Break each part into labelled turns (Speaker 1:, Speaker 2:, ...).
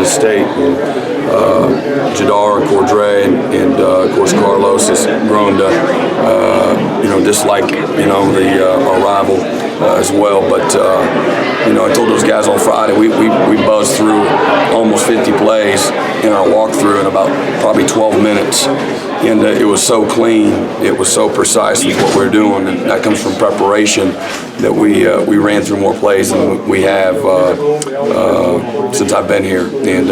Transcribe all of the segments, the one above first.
Speaker 1: Kansas State. Jadar and Cordray and of course Carlos has grown to dislike the our rival as well. But I told those guys on Friday we buzzed through almost 50 plays in our walkthrough in about probably 12 minutes. And it was so clean, it was so precise with what we're doing, and that comes from preparation. That we ran through more plays than we have since I've been here, and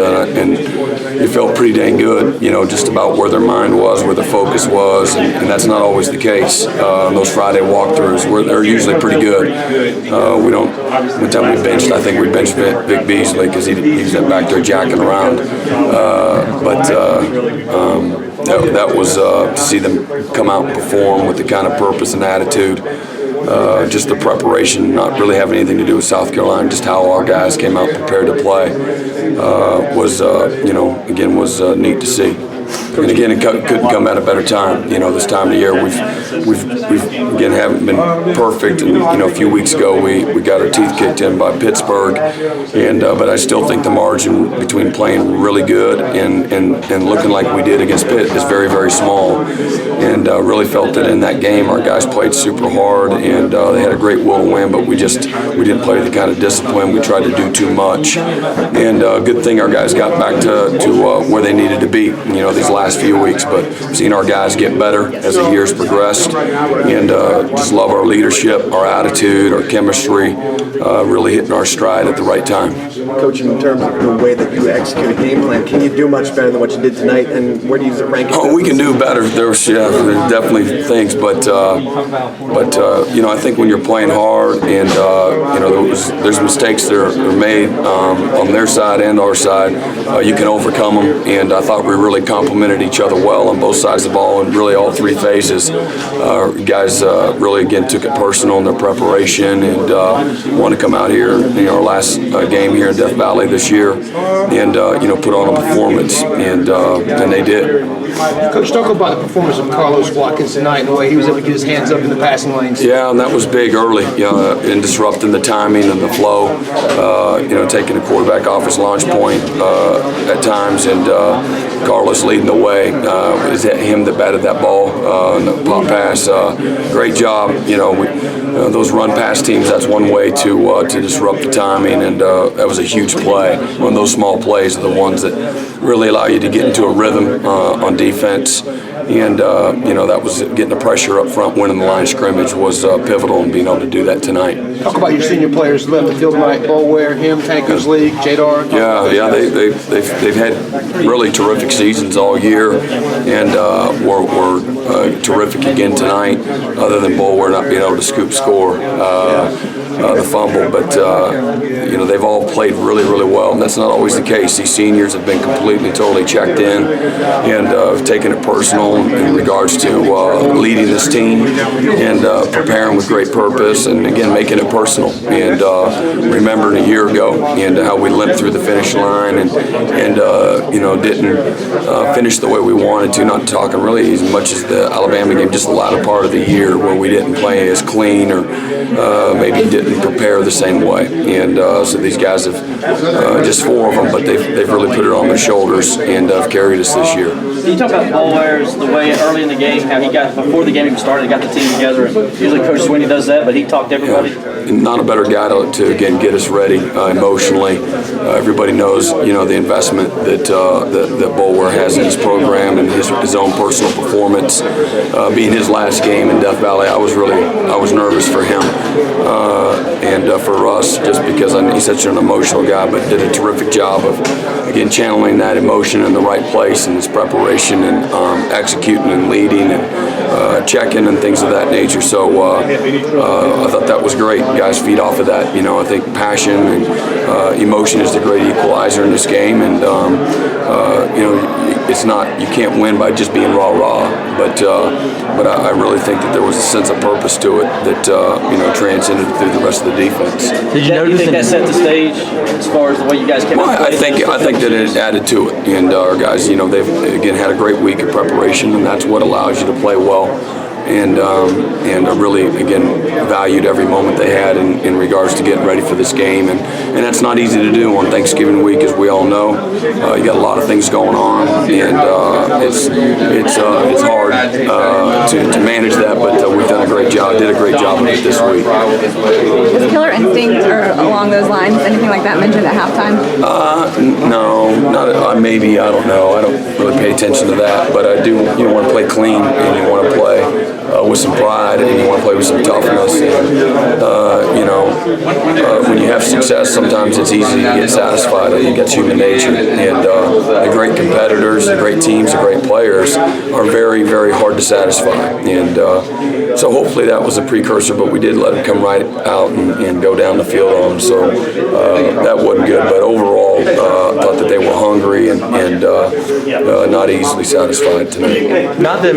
Speaker 1: it felt pretty dang good, just about where their mind was, where their focus was, and that's not always the case. Those Friday walkthroughs, they're usually pretty good. One time we benched, I think we benched Vic Beasley because he's back there jacking around, that was to see them come out and perform with the kind of purpose and attitude. Just the preparation, not really having anything to do with South Carolina, just how our guys came out prepared to play was neat to see. And again, it couldn't come at a better time. This time of the year, we've again haven't been perfect. And a few weeks ago, we got our teeth kicked in by Pittsburgh, but I still think the margin between playing really good and looking like we did against Pitt is very, very small. And really felt that in that game, our guys played super hard, and they had a great will to win. But we didn't play the kind of discipline. We tried to do too much. And good thing our guys got back to where they needed to be. These last few weeks, but seeing our guys get better as the years progressed, and just love our leadership, our attitude, our chemistry, really hitting our stride at the right time.
Speaker 2: Coach, in terms of the way that you execute a game plan, can you do much better than what you did tonight, and where do you rank it?
Speaker 1: Oh, we can do better. There's definitely things, but I think when you're playing hard and there's mistakes that are made on their side and our side, you can overcome them, and I thought we really complemented each other well on both sides of the ball and really all three phases. Guys really again took it personal in their preparation and wanted to come out here, our last game here in Death Valley this year, and put on a performance, and they did.
Speaker 3: Coach, talk about the performance of Carlos Watkins tonight and the way he was able to get his hands up in the passing lanes.
Speaker 1: Yeah, and that was big early, in disrupting the timing and the flow, taking the quarterback off his launch point at times, and Carlos leading the way. Is that him that batted that ball, the pop pass? Great job. Those run pass teams, that's one way to disrupt the timing, and that was a huge play. One of those small plays are the ones that really allow you to get into a rhythm on defense, and that was getting the pressure up front, winning the line of scrimmage was pivotal in being able to do that tonight.
Speaker 3: Talk about your senior players who left the field tonight: Bolware, him, Tankers League, Jadar.
Speaker 1: Yeah, they've had really terrific seasons all year, and were terrific again tonight. Other than Bolware not being able to scoop score. The fumble, but they've all played really, really well, and that's not always the case. These seniors have been completely, totally checked in, and have taken it personal in regards to leading this team and preparing with great purpose, and again making it personal. And remembering a year ago and how we limped through the finish line and didn't finish the way we wanted to. Not talking really as much as the Alabama game, just the latter part of the year where we didn't play as clean or maybe didn't prepare the same way, and so these guys have just four of them, but they've really put it on their shoulders and have carried us this year.
Speaker 4: Can you talk about Bolware's the way early in the game, how he got before the game even started, he got the team together? Usually Coach Sweeney does that, but he talked to everybody.
Speaker 1: Yeah. Not a better guy to again get us ready emotionally. Everybody knows the investment that Bolware has in his program and his own personal performance. Being his last game in Death Valley, I was nervous for him. And for us, just because he's such an emotional guy, but did a terrific job of, again, channeling that emotion in the right place in his preparation and executing and leading and checking and things of that nature. So I thought that was great. Guys feed off of that. I think passion and emotion is the great equalizer in this game, and it's not, you can't win by just being rah-rah, but I really think that there was a sense of purpose to it that transcended through the rest of the defense.
Speaker 4: Did you think that set the stage as far as the way you guys came out?
Speaker 1: I think that it added to it, and our guys, they've again had a great week of preparation, and that's what allows you to play well. And really, again, valued every moment they had in regards to getting ready for this game. And that's not easy to do on Thanksgiving week, as we all know. You got a lot of things going on, and it's hard to manage that. But we've done a great job. Did a great job of it this week.
Speaker 5: Was Killer Instinct or along those lines, anything like that mentioned at halftime?
Speaker 1: No, not maybe. I don't know. I don't really pay attention to that. But I do. You want to play clean, and you want to play with some pride, and you want to play with some toughness. And, when you have success, sometimes it's easy to get satisfied. I think that's human nature. And the great competitors, the great teams, the great players are very, very hard to satisfy. And so hopefully that was a precursor, but we did let them come right out and go down the field on them. So that wasn't good. But overall, I thought that they were hungry and not easily satisfied tonight.
Speaker 6: Not that